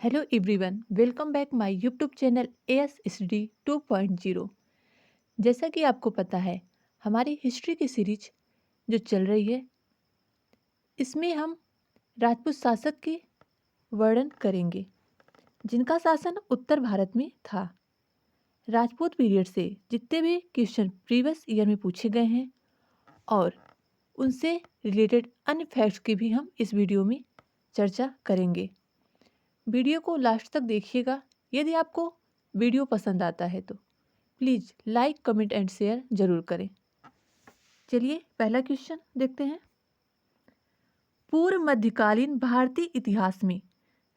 Hello everyone, welcome back my YouTube channel S S D 2.0। जैसा कि आपको पता है, हमारी हिस्ट्री की सीरीज जो चल रही है, इसमें हम राजपूत शासक के वर्णन करेंगे जिनका शासन उत्तर भारत में था। राजपूत पीरियड से जितने भी क्वेश्चन प्रीवियस ईयर में पूछे गए हैं और उनसे रिलेटेड अन्य फैक्ट्स की भी हम इस वीडियो में चर्चा करेंगे। वीडियो को लास्ट तक देखिएगा। यदि आपको वीडियो पसंद आता है तो please like comment and share जरूर करें। चलिए पहला क्वेश्चन देखते हैं। पूर्व मध्यकालीन भारतीय इतिहास में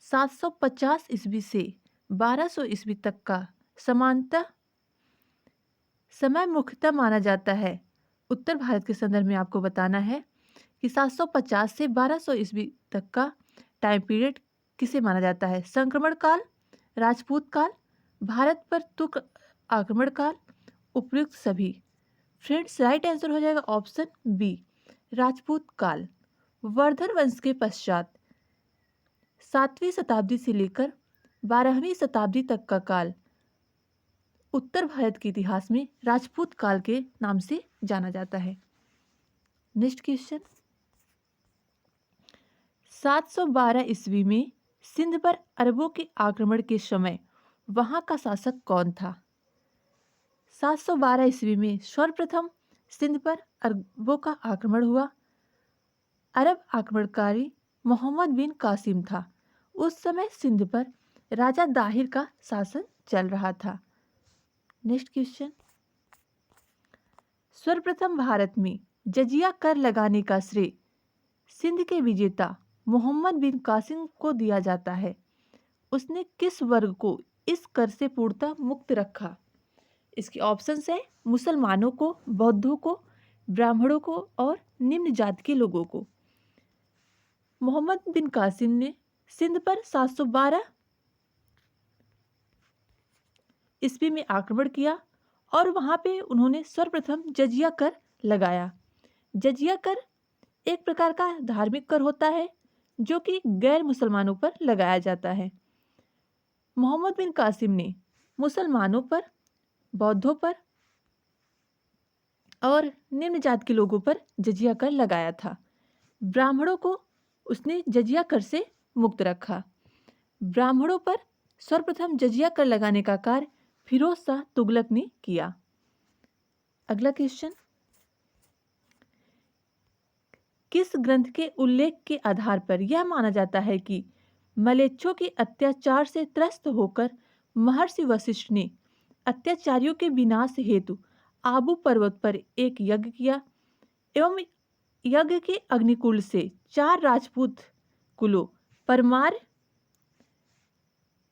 750 ईस्वी से 1200 ईस्वी तक का समानता समय मुख्यतः माना जाता है। उत्तर भारत के संदर्भ में आपको बताना है कि 750 से 1200 ईस्वी तक का टाइम पीरियड किसे माना जाता है। संक्रमण काल, राजपूत काल, भारत पर तुर्क आक्रमण काल, उपयुक्त सभी। फ्रेंड्स, राइट आंसर हो जाएगा ऑप्शन बी, राजपूत काल। वर्धन वंश के पश्चात 7वीं शताब्दी से लेकर 12वीं शताब्दी तक का काल उत्तर भारत के इतिहास में राजपूत काल के नाम से जाना जाता है। Next question. 712 ईस्वी में सिंध पर अरबों के आक्रमण के समय वहां का शासक कौन था। 712 ईस्वी में सर्वप्रथम सिंध पर अरबों का आक्रमण हुआ। अरब आक्रमणकारी मोहम्मद बिन कासिम था। उस समय सिंध पर राजा दाहिर का शासन चल रहा था। Next question. सर्वप्रथम भारत में जजिया कर लगाने का श्रेय सिंध के विजेता मोहम्मद बिन कासिम को दिया जाता है। उसने किस वर्ग को इस कर से पूर्णतः मुक्त रखा। इसके ऑप्शंस हैं मुसलमानों को, बौद्धों को, ब्राह्मणों को और निम्न जाति के लोगों को। मोहम्मद बिन कासिम ने सिंध पर 712 ईस्वी में आक्रमण किया और वहां पे उन्होंने सर्वप्रथम जजिया कर लगाया। जजिया कर एक प्रकार का धार्मिक कर होता है जो कि गैर मुसलमानों पर लगाया जाता है। मोहम्मद बिन कासिम ने मुसलमानों पर, बौद्धों पर और निम्न जाति के लोगों पर जजिया कर लगाया था। ब्राह्मणों को उसने जजिया कर से मुक्त रखा। ब्राह्मणों पर सर्वप्रथम जजिया कर लगाने का कार्य फिरोज शाह तुगलक ने किया। अगला क्वेश्चन। किस ग्रंथ के उल्लेख के आधार पर यह माना जाता है कि मलेच्छों के अत्याचार से त्रस्त होकर महर्षि वशिष्ठ ने अत्याचारियों के विनाश हेतु आबू पर्वत पर एक यज्ञ किया एवं यज्ञ के अग्निकुल से 4 राजपूत कुलों परमार,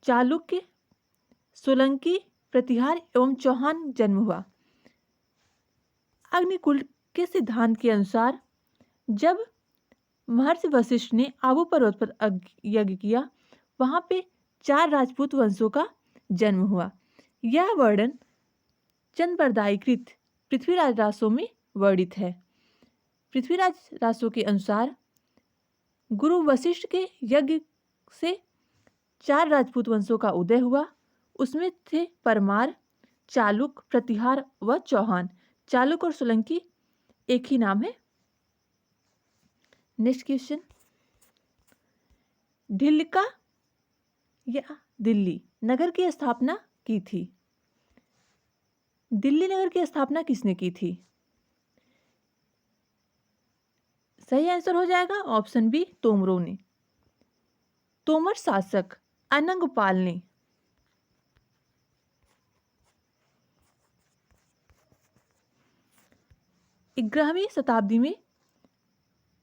चालुक्य, सोलंकी, प्रतिहार एवं चौहान जन्म हुआ। अग्निकुल के सिद्धांत के अनुसार जब महर्षि वशिष्ठ ने आबू पर्वत पर यज्ञ किया, वहां पे 4 राजपूत वंशों का जन्म हुआ। यह वर्णन चंद्रबरदायीकृत पृथ्वीराज रासों में वर्णित है। पृथ्वीराज रासों के अनुसार गुरु वशिष्ठ के यज्ञ से 4 राजपूत वंशों का उदय हुआ। उसमें थे परमार, चालुक, प्रतिहार व चौहान। चालुक और सोलंकी एक ही नाम है। Next question. ढिल्का या दिल्ली नगर की स्थापना की थी। दिल्ली नगर की स्थापना किसने की थी। सही आंसर हो जाएगा ऑप्शन बी, तोमरों ने। तोमर शासक अनंगपाल ने 11वीं शताब्दी में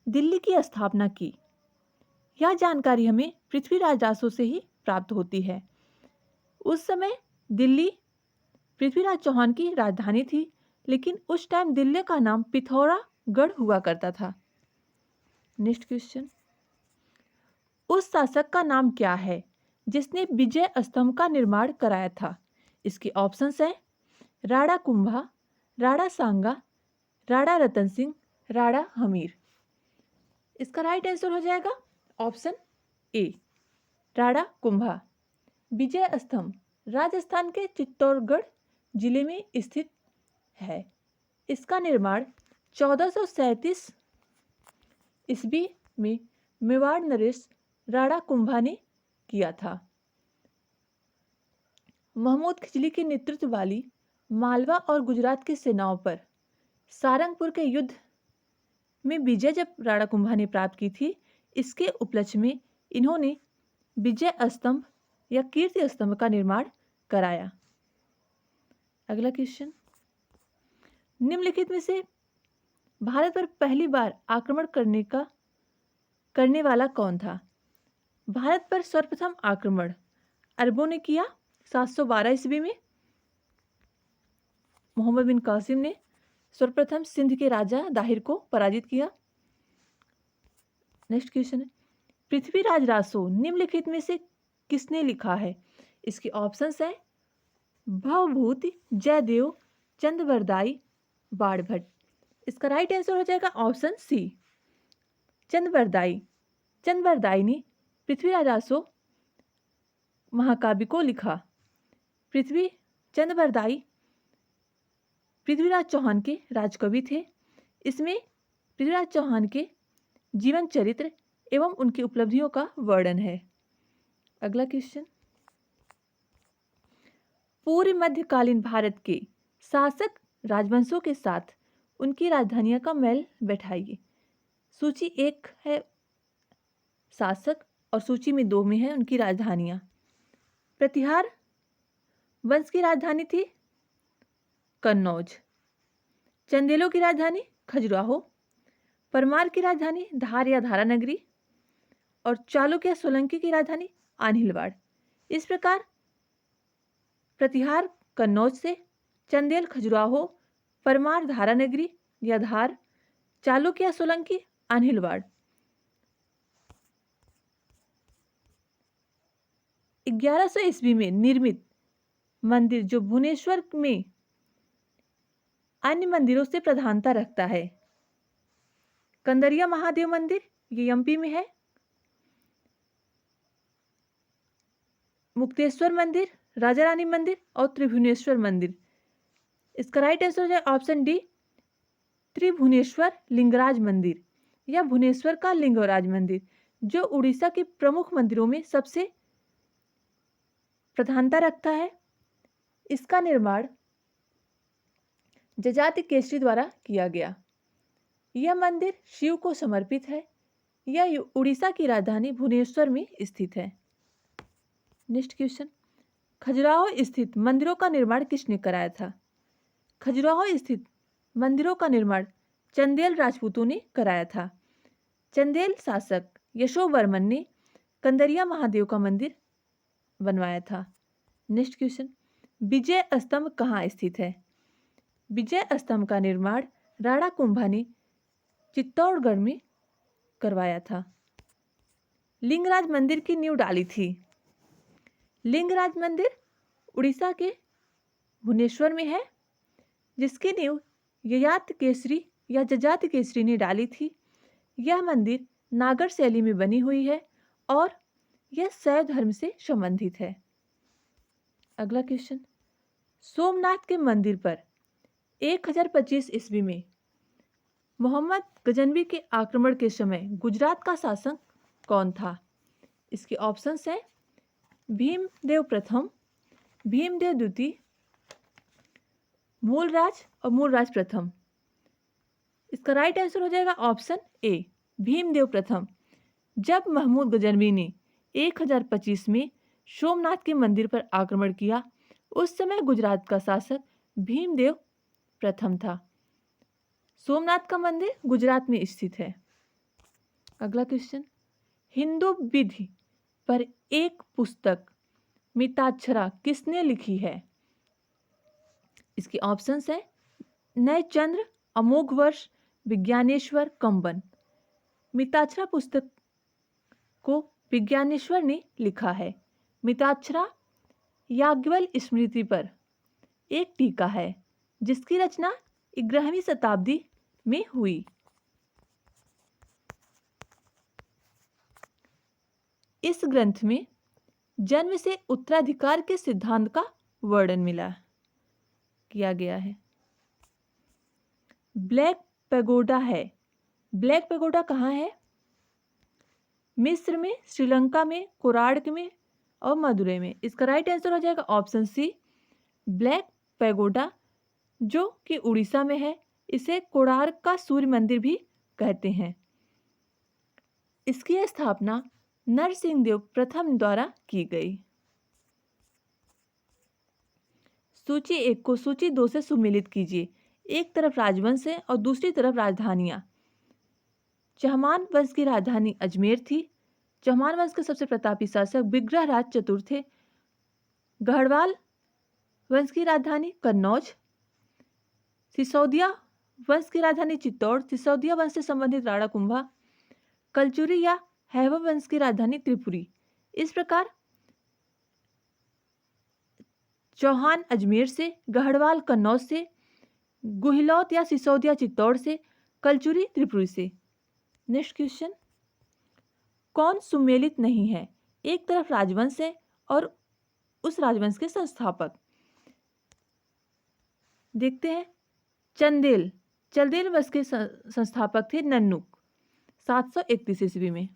दिल्ली की स्थापना की। यह जानकारी हमें पृथ्वीराज रासों से ही प्राप्त होती है। उस समय दिल्ली पृथ्वीराज चौहान की राजधानी थी, लेकिन उस टाइम दिल्ली का नाम पिथौरागढ़ हुआ करता था। Next question. उस शासक का नाम क्या है जिसने विजय स्तंभ का निर्माण कराया था। इसके ऑप्शंस हैं राणा कुंभा, राणा सांगा, राणा रतन सिंह, राणा हमीर। इसका राइट आंसर हो जाएगा ऑप्शन ए, राणा कुंभा। विजय स्तंभ राजस्थान के चित्तौड़गढ़ जिले में स्थित है। इसका निर्माण 1437 ईस्वी में मेवाड़ नरेश राणा कुंभा ने किया था। महमूद खिजली के नेतृत्व वाली मालवा और गुजरात की सेनाओं पर सारंगपुर के युद्ध में विजय जब राणा कुंभा ने प्राप्त की थी, इसके उपलक्ष्य में इन्होंने विजय स्तंभ या कीर्ति स्तंभ का निर्माण कराया। अगला क्वेश्चन, निम्नलिखित में से भारत पर पहली बार आक्रमण करने वाला कौन था? भारत पर सर्वप्रथम आक्रमण अरबों ने किया 712 ईस्वी में। मोहम्मद बिन कासिम ने सर्वप्रथम सिंध के राजा दाहिर को पराजित किया। नेक्स्ट क्वेश्चन है, पृथ्वीराज रासो निम्नलिखित में से किसने लिखा है? इसके ऑप्शंस है भवभूति, जयदेव, चंद्रवरदाई, बाणभट्ट। इसका राइट आंसर हो जाएगा ऑप्शन सी, चंद्रवरदाई। चंद्रवरदाई ने पृथ्वीराज रासो महाकाव्य को लिखा। चंद्रवरदाई पृथ्वीराज चौहान के राजकवि थे। इसमें पृथ्वीराज चौहान के जीवन चरित्र एवं उनकी उपलब्धियों का वर्णन है। अगला क्वेश्चन, पूर्व मध्यकालीन भारत के शासक राजवंशों के साथ उनकी राजधानियों का मेल बैठाइए। सूची 1 है शासक और सूची में 2 में है उनकी राजधानियां। प्रतिहार वंश की राजधानी थी कन्नौज। चंदेलों की राजधानी खजुराहो। परमार की राजधानी धार या धारा नगरी और चालुक्य सोलंकी की राजधानी आन्हिलवाड़। इस प्रकार प्रतिहार कन्नौज से, चंदेल खजुराहो, परमार धारा नगरी या धार, चालुक्य सोलंकी आन्हिलवाड़। 1100 ईस्वी में निर्मित मंदिर जो भुवनेश्वर में अन्य मंदिरों से प्रधानता रखता है, कंदरिया महादेव मंदिर, ये एमपी में है। मुक्तेश्वर मंदिर, राजा रानी मंदिर और त्रिभुवनेश्वर मंदिर। इसका राइट आंसर हो जाए ऑप्शन डी, त्रिभुवनेश्वर लिंगराज मंदिर या भुवनेश्वर का लिंगराज मंदिर, जो उड़ीसा के प्रमुख मंदिरों में सबसे प्रधानता रखता है। इसका निर्माण जजाति केसरी द्वारा किया गया। यह मंदिर शिव को समर्पित है। यह उड़ीसा की राजधानी भुवनेश्वर में स्थित है। नेक्स्ट क्वेश्चन, खजुराहो स्थित मंदिरों का निर्माण किसने कराया था? खजुराहो स्थित मंदिरों का निर्माण चंदेल राजपूतों ने कराया था। चंदेल शासक यशोवर्मन ने कंदरिया महादेव का मंदिर बनवाया था। नेक्स्ट क्वेश्चन, विजय स्तंभ कहाँ स्थित है? विजय स्तंभ का निर्माण राणा कुंभा ने चित्तौड़गढ़ में करवाया था। लिंगराज मंदिर की नींव डाली थी। लिंगराज मंदिर उड़ीसा के भुवनेश्वर में है, जिसकी नींव ययाति केसरी या जजाति केसरी ने डाली थी। यह मंदिर नागर शैली में बनी हुई है और यह शैव धर्म से संबंधित है। अगला क्वेश्चन, सोमनाथ के मंदिर पर 1025 ईस्वी में मोहम्मद गजनवी के आक्रमण के समय गुजरात का शासक कौन था? इसके ऑप्शंस हैं भीमदेव प्रथम, भीमदेव द्वितीय, मूलराज और मूलराज प्रथम। इसका राइट आंसर हो जाएगा ऑप्शन ए, भीमदेव प्रथम। जब महमूद गजनवी ने 1025 में सोमनाथ के मंदिर पर आक्रमण किया, उस समय गुजरात का शासक भीमदेव प्रथम था। सोमनाथ का मंदिर गुजरात में स्थित है। अगला क्वेश्चन, हिंदू विधि पर एक पुस्तक मिताक्षरा किसने लिखी है? इसके ऑप्शंस हैं नयचंद्र, अमोघ वर्ष, विज्ञानेश्वर, कंबन। मिताक्षरा पुस्तक को विज्ञानेश्वर ने लिखा है। मिताक्षरा याज्ञवल्क्य स्मृति पर एक टीका है, जिसकी रचना 11वीं शताब्दी में हुई। इस ग्रंथ में जन्म से उत्तराधिकार के सिद्धांत का वर्णन किया गया है। ब्लैक पैगोडा है। ब्लैक पैगोडा कहाँ है? मिस्र में, श्रीलंका में, कोणार्क में और मदुरै में। इसका राइट आंसर हो जाएगा ऑप्शन सी, ब्लैक पैगोडा, जो कि उड़ीसा में है। इसे कोणार्क का सूर्य मंदिर भी कहते हैं। इसकी स्थापना नरसिंह देव प्रथम द्वारा की गई। सूची 1 को सूची 2 से सुमेलित कीजिए। एक तरफ राजवंश है और दूसरी तरफ राजधानियां। चहमान वंश की राजधानी अजमेर थी। चौहान वंश के सबसे प्रतापी शासक विग्रहराज चतुर्थ थे। गढ़वाल वंश की राजधानी कन्नौज। सिसोदिया वंश की राजधानी चित्तौड़। सिसोदिया वंश से संबंधित राणा कुंभा। कलचुरी या हैवम वंश की राजधानी त्रिपुरी। इस प्रकार चौहान अजमेर से, गढ़वाल कन्नौज से, गुहिलौत या सिसोदिया चित्तौड़ से, कलचुरी त्रिपुरी से। नेक्स्ट क्वेश्चन, कौन सुमेलित नहीं है? एक तरफ राजवंश है और उस राजवंश के संस्थापक। देखते हैं, चंदेल वंश के संस्थापक थे नन्नुक 731 ईस्वी में।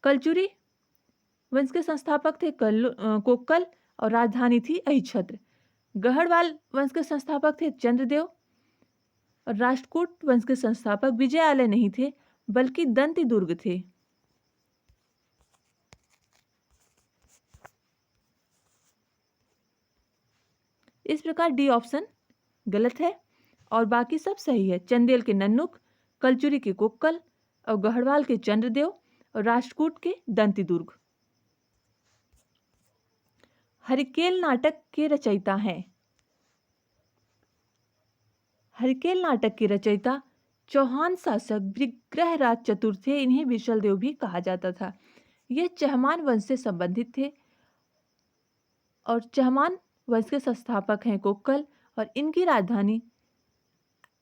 कलचुरी वंश के संस्थापक थे कोक्कल और राजधानी थी अहिछत्र। गढ़वाल वंश के संस्थापक थे चंद्रदेव और राष्ट्रकूट वंश के संस्थापक विजयालय नहीं थे बल्कि दंती दुर्ग थे। इस प्रकार डी ऑप्शन गलत है और बाकी सब सही है। चंदेल के नन्नुक, कलचुरी के कोक्कल और गढ़वाल के चंद्रदेव और राष्ट्रकूट के दंती दुर्ग। हरिकेल नाटक के रचयिता हैं। हरिकेल नाटक के रचयिता चौहान शासक विग्रहराज चतुर्थ थे। इन्हें विशल देव भी कहा जाता था। ये चहमान वंश से संबंधित थे और चहमान वंश के संस्थापक हैं कोक्कल और इनकी राजधानी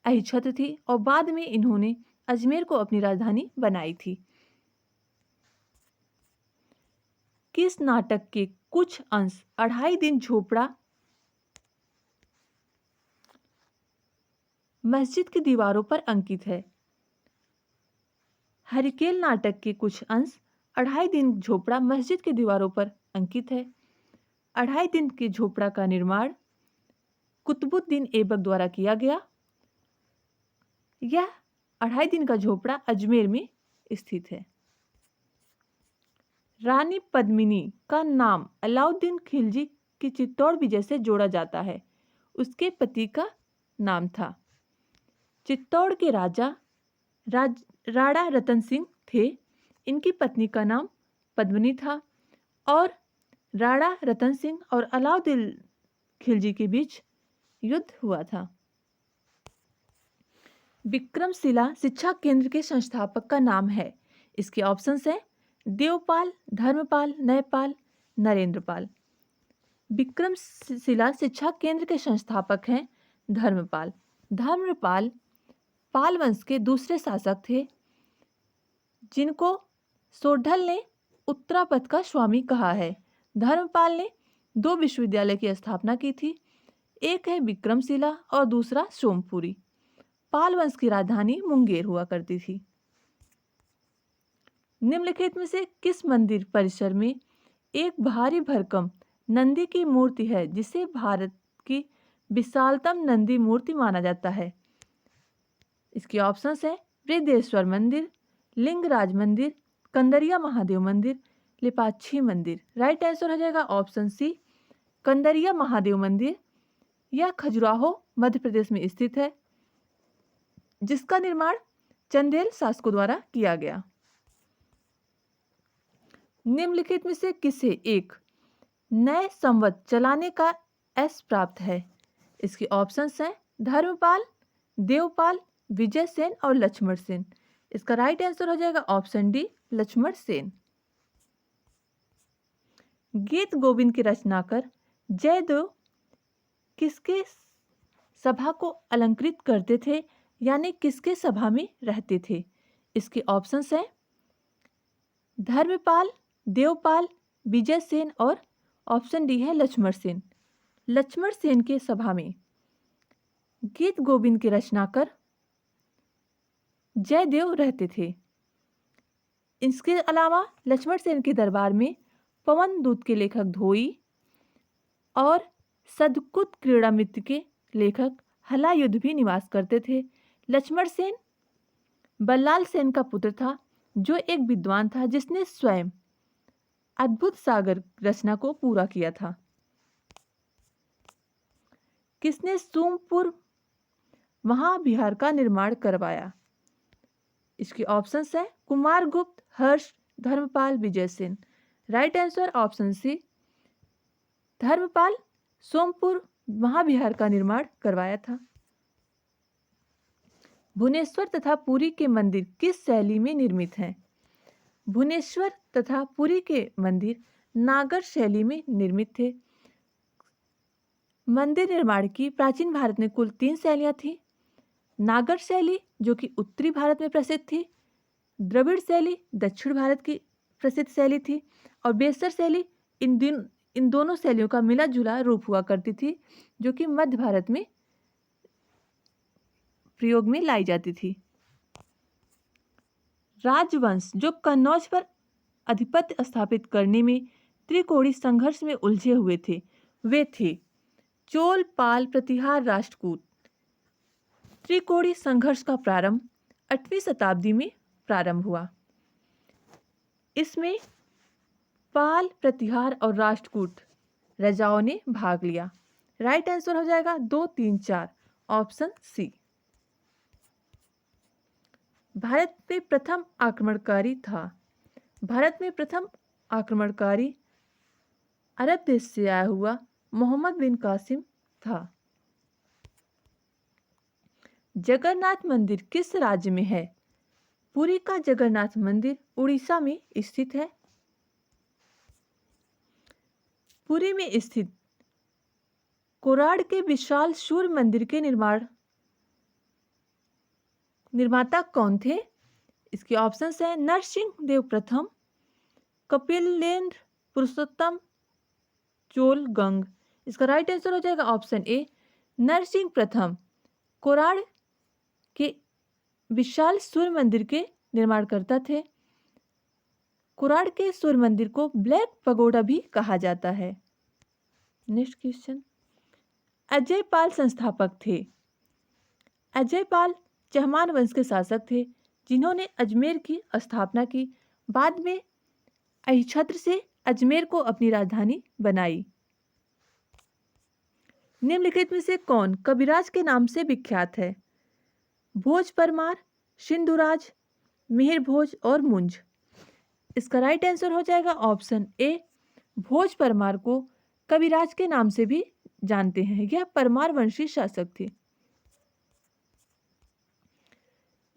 अहिछत्र थी और बाद में इन्होंने अजमेर को अपनी राजधानी बनाई थी। किस नाटक के कुछ अंश 2.5 दिन झोपड़ा मस्जिद की दीवारों पर अंकित है? हरिकेल नाटक के कुछ अंश 2.5 दिन झोपड़ा मस्जिद की दीवारों पर अंकित है। 2.5 दिन के झोपड़ा का निर्माण कुतुबुद्दीन ऐबक द्वारा किया गया। यह 2.5 दिन का झोपड़ा अजमेर में स्थित है। रानी पद्मिनी का नाम अलाउद्दीन खिलजी की चित्तौड़ विजय से जोड़ा जाता है। उसके पति का नाम था। चित्तौड़ के राजा राणा रतन सिंह थे। इनकी पत्नी का नाम पद्मिनी था और राणा रतन सिंह और अलाउद्दीन खिलजी के बीच युद्ध हुआ था। विक्रमशिला शिक्षा केंद्र के संस्थापक का नाम है। इसके ऑप्शंस हैं देवपाल, धर्मपाल, नयपाल, नरेंद्रपाल। विक्रमशिला शिक्षा केंद्र के संस्थापक हैं धर्मपाल। धर्मपाल पाल वंश के दूसरे शासक थे जिनको सोढल ने उत्तरापथ का स्वामी कहा है। धर्मपाल ने 2 विश्वविद्यालय की स्थापना की थी। एक है विक्रमशिला और दूसरा सोमपुरी। पाल वंश की राजधानी मुंगेर हुआ करती थी। निम्नलिखित में से किस मंदिर परिसर में एक भारी भरकम नंदी की मूर्ति है जिसे भारत की विशालतम नंदी मूर्ति माना जाता है? इसके ऑप्शंस हैं वृद्धेश्वर मंदिर, लिंगराज मंदिर, कंदरिया महादेव मंदिर, लिपाच्छी मंदिर। राइट आंसर हो जाएगा ऑप्शन सी, कंदरिया महादेव मंदिर। यह खजुराहो मध्य प्रदेश में स्थित है जिसका निर्माण चंदेल शासकों द्वारा किया गया। निम्नलिखित में से किसे एक नए संवत चलाने का एस प्राप्त है? इसके ऑप्शंस हैं धर्मपाल, देवपाल, विजय सेन और लक्ष्मण सेन। इसका राइट आंसर हो जाएगा ऑप्शन डी, लक्ष्मण सेन। गीत गोविंद के रचनाकार जयदेव किसके सभा को अलंकृत करते थे यानी किसके सभा में रहते थे? इसके ऑप्शंस हैं धर्मपाल, देवपाल, विजय सेन और ऑप्शन डी है लक्ष्मण सेन। लक्ष्मण सेन के सभा में गीत गोविंद के रचनाकार जयदेव रहते थे। इसके अलावा लक्ष्मण सेन के दरबार में पवन दूत के लेखक धोई और सदकुत क्रीड़ा मित्र के लेखक हलायुद्ध भी निवास करते थे। लक्ष्मण सेन बल्लाल सेन का पुत्र था, जो एक विद्वान था जिसने स्वयं अद्भुत सागर रचना को पूरा किया था। किसने सोमपुर महाविहार का निर्माण करवाया? इसके ऑप्शंस है Kumaragupta, Harsha, Dharmapala, Vijay Sen. Right answer option C, Dharmapala Somapura Mahavihara का निर्माण करवाया था। भुवनेश्वर तथा पुरी के मंदिर किस शैली में निर्मित हैं? भुवनेश्वर तथा पुरी के मंदिर नागर शैली में निर्मित थे। मंदिर निर्माण की प्राचीन भारत में कुल 3 शैलियां थी। नागर शैली जो कि उत्तरी भारत में प्रसिद्ध थी, द्रविड़ शैली दक्षिण भारत की प्रसिद्ध शैली थी, और बेसर शैली इन दोनों शैलियों का मिला जुला रूप हुआ करती थी, जो कि मध्य भारत में प्रयोग में लाई जाती थी। राजवंश जो कन्नौज पर आधिपत्य स्थापित करने में त्रिकोणीय संघर्ष में उलझे हुए थे, वे थे चोल, पाल, प्रतिहार, राष्ट्रकूट। त्रिकोणीय संघर्ष का प्रारंभ 8वीं शताब्दी में प्रारंभ हुआ। इसमें पाल, प्रतिहार और राष्ट्रकूट राजाओं ने भाग लिया। राइट आंसर हो जाएगा 2, 3, 4 ऑप्शन सी। भारत में प्रथम आक्रमणकारी था। भारत में प्रथम आक्रमणकारी अरब देश से आया हुआ मोहम्मद बिन कासिम था। जगन्नाथ मंदिर किस राज्य में है? पुरी का जगन्नाथ मंदिर उड़ीसा में स्थित है। पुरी में स्थित कोराड के विशाल सूर्य मंदिर के निर्माता कौन थे? इसके ऑप्शंस हैं नरसिंह देव प्रथम, कपिलेंद्र, पुरुषोत्तम, चोल, गंग। इसका राइट आंसर हो जाएगा ऑप्शन ए, नरसिंह प्रथम कोराड के विशाल सूर्य मंदिर के निर्माण करता थे। कोराड के सूर्य मंदिर को ब्लैक पगोडा भी कहा जाता है। नेक्स्ट क्वेश्चन, अजय पाल संस्थापक थे। अजय पाल चहमान वंश के शासक थे, जिन्होंने अजमेर की स्थापना की। बाद में अहिछत्र से अजमेर को अपनी राजधानी बनाई। निम्नलिखित में से कौन कविराज के नाम से विख्यात है? भोज परमार, सिंधुराज, मिहिर भोज और मुंज। इसका राइट आंसर हो जाएगा ऑप्शन ए, भोज परमार को कविराज के नाम से भी जानते हैं। यह परमार वंशी शासक थे।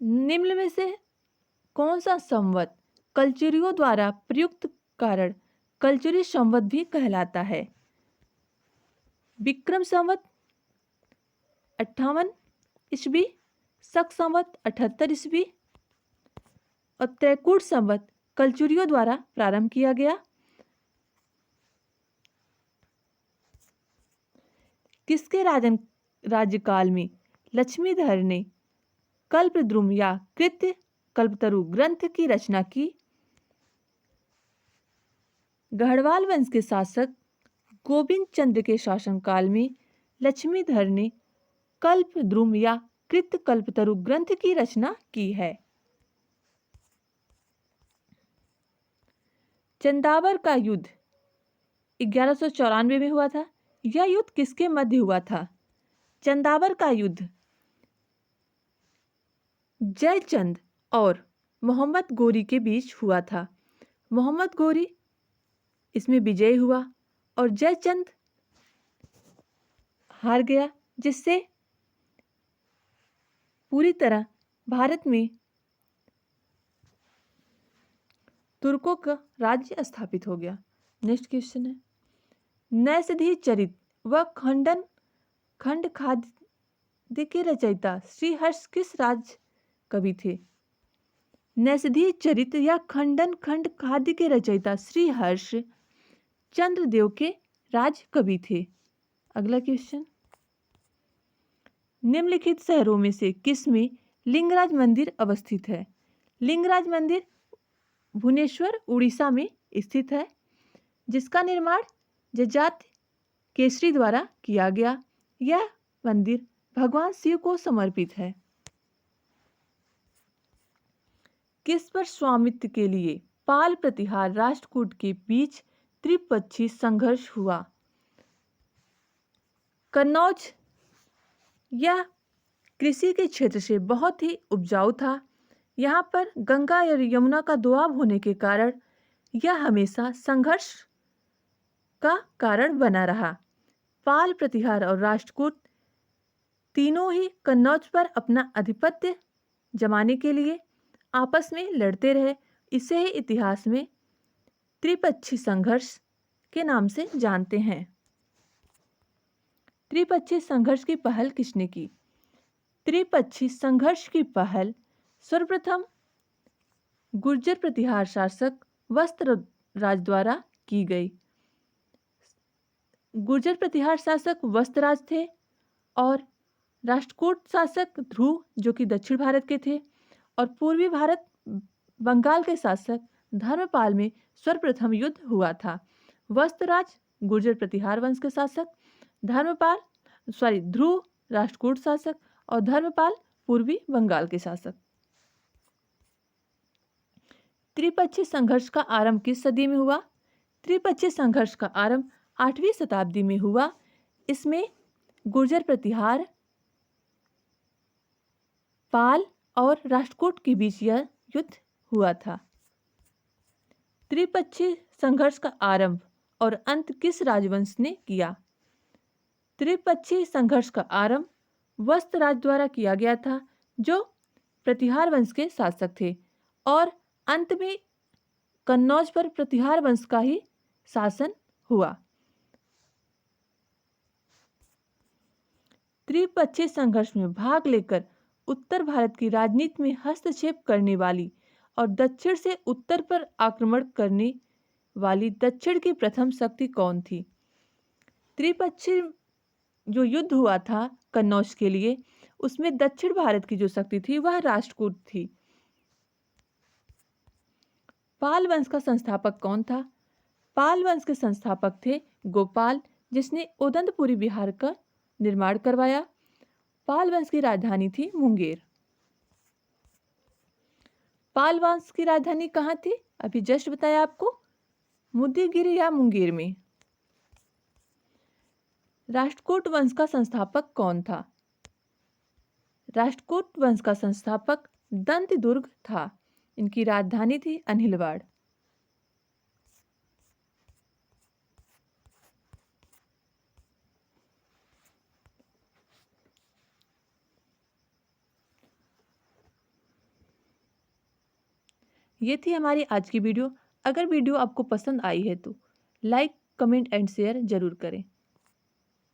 निम्न में से कौन सा संवत कलचुरियों द्वारा प्रयुक्त कारण कलचुरी संवत भी कहलाता है? विक्रम संवत 58 ईस्वी, शक संवत 78 ईस्वी और त्रैकूट संवत कलचुरियों द्वारा प्रारंभ किया गया। किसके राज्यकाल में लक्ष्मीधर ने कल्पद्रुम या कृत्य कल्पतरु ग्रंथ की रचना की? गढ़वाल वंश के शासक गोविंद चंद्र के शासनकाल में लक्ष्मीधर ने कल्पद्रुम या कृत्य कल्पतरु ग्रंथ की रचना की है। चंदावर का युद्ध 1194 में हुआ था। यह युद्ध किसके मध्य हुआ था? चंदावर का युद्ध जयचंद और मोहम्मद गोरी के बीच हुआ था। मोहम्मद गोरी इसमें विजयी हुआ और जयचंद हार गया, जिससे पूरी तरह भारत में तुर्कों का राज्य स्थापित हो गया। नेक्स्ट क्वेश्चन है, नैषधीय चरित व खंड खाद्य के रचयिता श्रीहर्ष किस राज्य कवि थे? नैषधीय चरित या खंड खाद्य के रचयिता श्रीहर्ष चंद्रदेव के राज कभी थे? अगला क्वेश्चन, निम्नलिखित शहरों में से किस में लिंगराज मंदिर अवस्थित है? लिंगराज मंदिर भुवनेश्वर उड़ीसा में स्थित है, जिसका निर्माण जजाति केसरी द्वारा किया गया। यह मंदिर भगवान शिव को समर्पित है। किस पर स्वामित्व के लिए पाल प्रतिहार राष्ट्रकूट के बीच त्रिपक्षीय संघर्ष हुआ? कन्नौज। यह कृषि के क्षेत्र से बहुत ही उपजाऊ था। यहाँ पर गंगा और यमुना का दोआब होने के कारण यह हमेशा संघर्ष का कारण बना रहा। पाल प्रतिहार और राष्ट्रकूट तीनों ही कन्नौज पर अपना आधिपत्य जमाने के लिए आपस में लड़ते रहे। इसे ही इतिहास में त्रिपक्षीय संघर्ष के नाम से जानते हैं। त्रिपक्षीय संघर्ष की पहल किसने की? त्रिपक्षीय संघर्ष की पहल सर्वप्रथम गुर्जर प्रतिहार शासक वस्त्रराज द्वारा की गई। गुर्जर प्रतिहार शासक वस्त्रराज थे और राष्ट्रकूट शासक ध्रुव जो कि दक्षिण भारत के थे, और पूर्वी भारत बंगाल के शासक धर्मपाल में सर्वप्रथम युद्ध हुआ था। वस्त्रराज गुर्जर प्रतिहार वंश के शासक, ध्रुव राष्ट्रकूट शासक और धर्मपाल पूर्वी बंगाल के शासक। त्रिपक्षीय संघर्ष का आरंभ किस सदी में हुआ? त्रिपक्षीय संघर्ष का आरंभ 8वीं शताब्दी में हुआ। इसमें गुर्जर प्रतिहार, पाल और राष्ट्रकूट के बीच यह युद्ध हुआ था। त्रिपक्षीय संघर्ष का आरंभ और अंत किस राजवंश ने किया? त्रिपक्षीय संघर्ष का आरंभ वस्त्रराज द्वारा किया गया था, जो प्रतिहार वंश के शासक थे, और अंत में कन्नौज पर प्रतिहार वंश का ही शासन हुआ। त्रिपक्षीय संघर्ष में भाग लेकर उत्तर भारत की राजनीति में हस्तक्षेप करने वाली और दक्षिण से उत्तर पर आक्रमण करने वाली दक्षिण की प्रथम शक्ति कौन थी? त्रिपक्षीय जो युद्ध हुआ था कन्नौज के लिए, उसमें दक्षिण भारत की जो शक्ति थी वह राष्ट्रकूट थी। पाल वंश का संस्थापक कौन था? पाल वंश के संस्थापक थे गोपाल, जिसने उदंतपुरी बिहार का निर्माण करवाया। पाल वंश की राजधानी थी मुंगेर। पाल वंश की राजधानी कहाँ थी? अभी जस्ट बताया आपको, मुद्देगिरी या मुंगेर में। राष्ट्रकूट वंश का संस्थापक कौन था? राष्ट्रकूट वंश का संस्थापक दंतदुर्ग था। इनकी राजधानी थी अनिलवाड़। ये थी हमारी आज की वीडियो। अगर वीडियो आपको पसंद आई है तो लाइक, कमेंट एंड शेयर जरूर करें।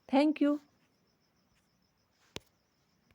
Thank you.